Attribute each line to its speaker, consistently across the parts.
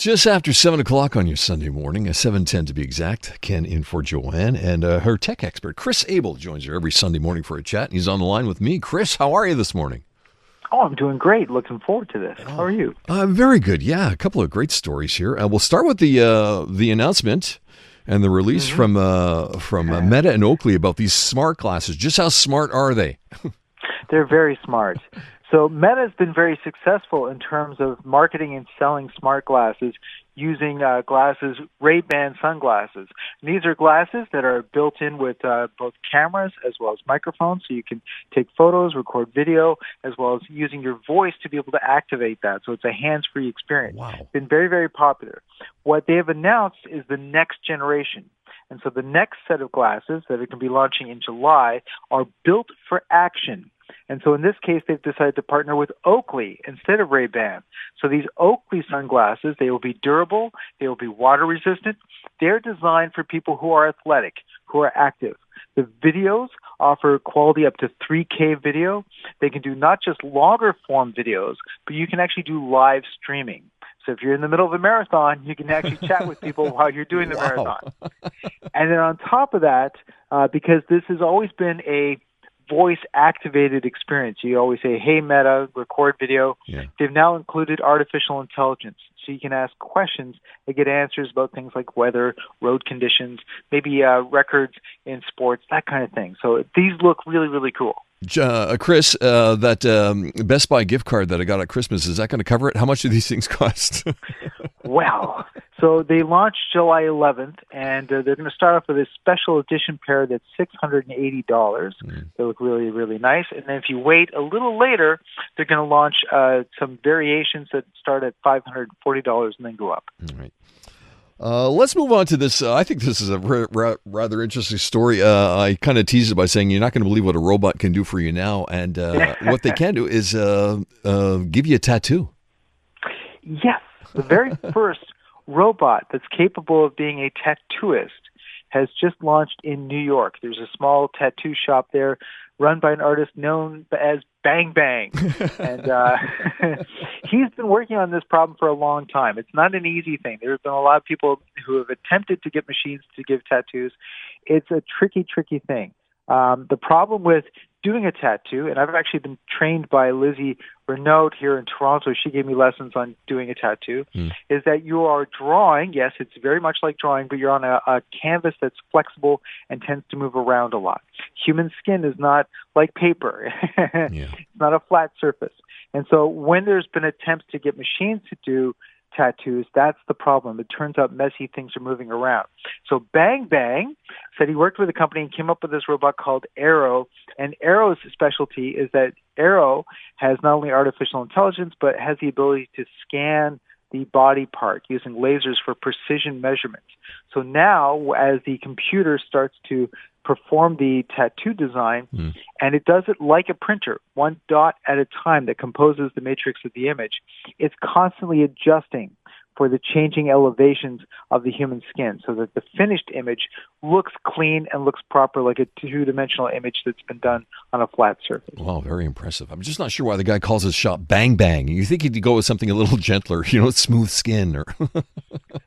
Speaker 1: Just after 7 o'clock on your Sunday morning, 7:10 to be exact. Ken in for Joanne, and her tech expert, Chris Abel, joins her every Sunday morning for a chat. And he's on the line with me. Chris, how are you this morning?
Speaker 2: Oh, I'm doing great. Looking forward to this. How are you?
Speaker 1: I'm very good. Yeah, a couple of great stories here. We'll start with the announcement and the release from Meta and Oakley about these smart glasses. Just how smart are they?
Speaker 2: They're very smart. So Meta has been very successful in terms of marketing and selling smart glasses using Ray-Ban sunglasses. And these are glasses that are built in with both cameras as well as microphones, so you can take photos, record video, as well as using your voice to be able to activate that. So it's a hands-free experience.
Speaker 1: Wow.
Speaker 2: It's been very, very popular. What they have announced is the next generation. And so the next set of glasses that are going to be launching in July are built for action. And so in this case, they've decided to partner with Oakley instead of Ray-Ban. So these Oakley sunglasses, they will be durable, they will be water resistant. They're designed for people who are athletic, who are active. The videos offer quality up to 3K video. They can do not just longer form videos, but you can actually do live streaming. So if you're in the middle of a marathon, you can actually chat with people while you're doing the marathon. And then on top of that, because this has always been a voice-activated experience. You always say, hey, Meta, record video.
Speaker 1: Yeah.
Speaker 2: They've now included artificial intelligence, so you can ask questions and get answers about things like weather, road conditions, maybe records in sports, that kind of thing. So these look really, really cool.
Speaker 1: Chris, that Best Buy gift card that I got at Christmas, is that going to cover it? How much do these things cost?
Speaker 2: Well, so they launched July 11th, and they're going to start off with a special edition pair that's $680. They look really, really nice. And then if you wait a little later, they're going to launch some variations that start at $540 and then go up.
Speaker 1: All right. Let's move on to this. I think this is a rather interesting story. I kind of teased it by saying you're not going to believe what a robot can do for you now. And what they can do is give you a tattoo.
Speaker 2: Yes. The very first robot that's capable of being a tattooist has just launched in New York. There's a small tattoo shop there run by an artist known as Bang Bang. And he's been working on this problem for a long time. It's not an easy thing. There have been a lot of people who have attempted to get machines to give tattoos. It's a tricky, tricky thing. The problem with doing a tattoo, and I've actually been trained by Lizzie Renaud here in Toronto, she gave me lessons on doing a tattoo, is that you are drawing, yes, it's very much like drawing, but you're on a canvas that's flexible and tends to move around a lot. Human skin is not like paper. It's not a flat surface. And so when there's been attempts to get machines to do tattoos, that's the problem. It turns out messy things are moving around. So Bang Bang said he worked with a company and came up with this robot called Arrow. And Arrow's specialty is that Arrow has not only artificial intelligence, but has the ability to scan the body part using lasers for precision measurements. So now, as the computer starts to perform the tattoo design, and it does it like a printer, one dot at a time that composes the matrix of the image, it's constantly adjusting for the changing elevations of the human skin so that the finished image looks clean and looks proper, like a two-dimensional image that's been done on a flat surface.
Speaker 1: Wow, very impressive. I'm just not sure why the guy calls his shop Bang Bang. You think he'd go with something a little gentler, smooth skin or...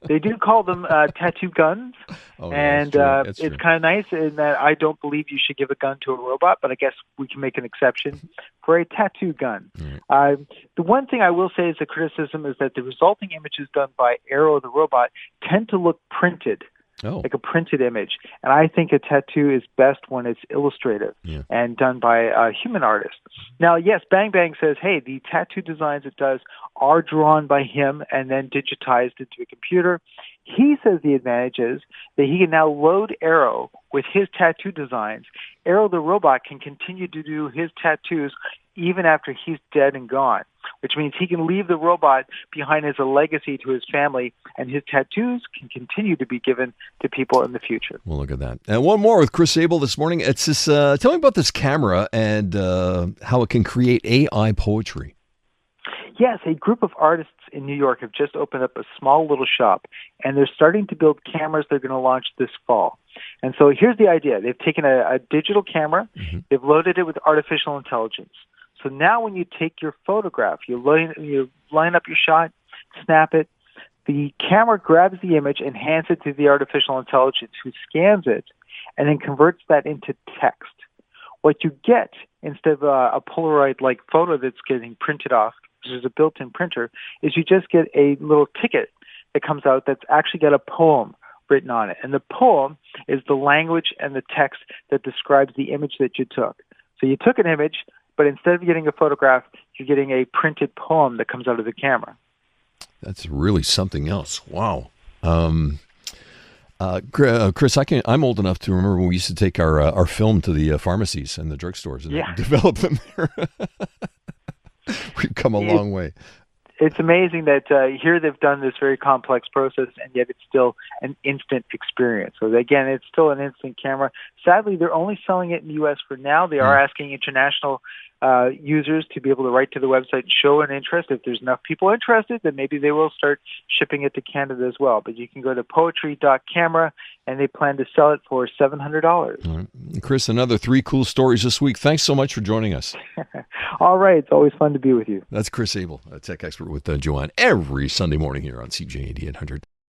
Speaker 2: They do call them tattoo guns, and it's kind of nice in that I don't believe you should give a gun to a robot, but I guess we can make an exception for a tattoo gun. The one thing I will say is a criticism is that the resulting images done by Arrow the robot tend to look printed. Like a printed image. And I think a tattoo is best when it's illustrative and done by a human artist. Now, yes, Bang Bang says, hey, the tattoo designs it does are drawn by him and then digitized into a computer. He says the advantage is that he can now load Arrow with his tattoo designs. Arrow the robot can continue to do his tattoos even after he's dead and gone, which means he can leave the robot behind as a legacy to his family, and his tattoos can continue to be given to people in the future.
Speaker 1: Well, look at that. And one more with Chris Abel this morning. It's this. Tell me about this camera and how it can create AI poetry.
Speaker 2: Yes, a group of artists in New York have just opened up a small little shop, and they're starting to build cameras they're going to launch this fall. And so here's the idea. They've taken a digital camera, they've loaded it with artificial intelligence. So now when you take your photograph, you line up your shot, snap it, the camera grabs the image and hands it to the artificial intelligence, who scans it and then converts that into text. What you get, instead of a Polaroid-like photo that's getting printed off, because there's a built-in printer, is you just get a little ticket that comes out that's actually got a poem written on it. And the poem is the language and the text that describes the image that you took. So you took an image, but instead of getting a photograph, you're getting a printed poem that comes out of the camera.
Speaker 1: That's really something else. Wow. Chris, I'm old enough to remember when we used to take our film to the pharmacies and the drugstores and develop them there. We've come a long way.
Speaker 2: It's amazing that here they've done this very complex process, and yet it's still an instant experience. So again, it's still an instant camera. Sadly, they're only selling it in the U.S. for now. They are asking international users to be able to write to the website and show an interest. If there's enough people interested, then maybe they will start shipping it to Canada as well. But you can go to poetry.camera, and they plan to sell it for $700.
Speaker 1: All right. Chris, another 3 cool stories this week. Thanks so much for joining us.
Speaker 2: All right. It's always fun to be with you.
Speaker 1: That's Chris Abel, a tech expert with Joanne, every Sunday morning here on CJAD 800.